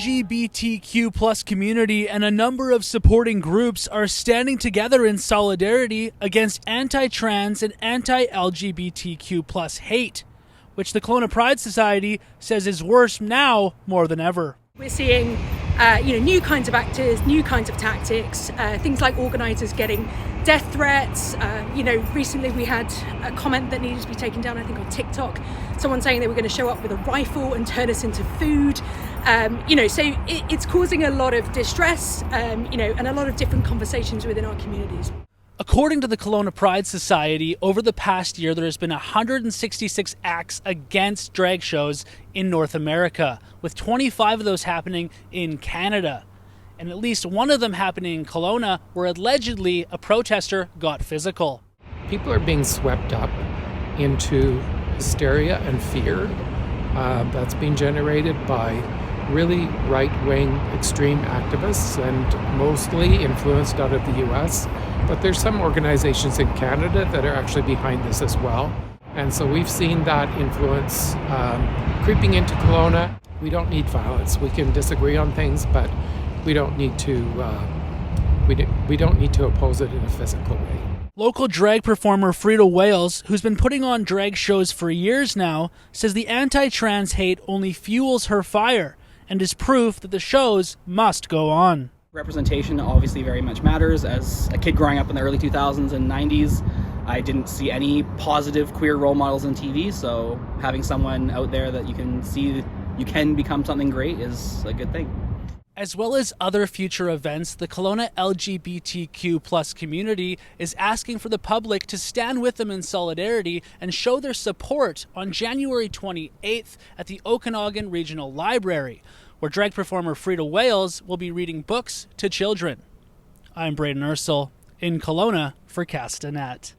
LGBTQ plus community and a number of supporting groups are standing together in solidarity against anti-trans and anti-LGBTQ plus hate, which the Kelowna Pride Society says is worse now more than ever. We're seeing new kinds of actors, new kinds of tactics, things like organisers getting death threats. Recently we had a comment that needed to be taken down, I think on TikTok, someone saying they were going to show up with a rifle and turn us into food. So it's causing a lot of distress, and a lot of different conversations within our communities. According to the Kelowna Pride Society, over the past year there has been 166 acts against drag shows in North America, with 25 of those happening in Canada, and at least one of them happening in Kelowna, where allegedly a protester got physical. People are being swept up into hysteria and fear that's being generated by really right-wing extreme activists, and mostly influenced out of the US. But there's some organizations in Canada that are actually behind this as well. And so we've seen that influence creeping into Kelowna. We don't need violence. We can disagree on things, but we don't need to oppose it in a physical way. Local drag performer Frida Wales, who's been putting on drag shows for years now, says the anti-trans hate only fuels her fire and is proof that the shows must go on. Representation obviously very much matters. As a kid growing up in the early 2000s and 90s, I didn't see any positive queer role models on TV, so having someone out there that you can see you can become something great is a good thing. As well as other future events, the Kelowna LGBTQ plus community is asking for the public to stand with them in solidarity and show their support on January 28th at the Okanagan Regional Library, where drag performer Frida Wales will be reading books to children. I'm Braden Ursel in Kelowna for Castanet.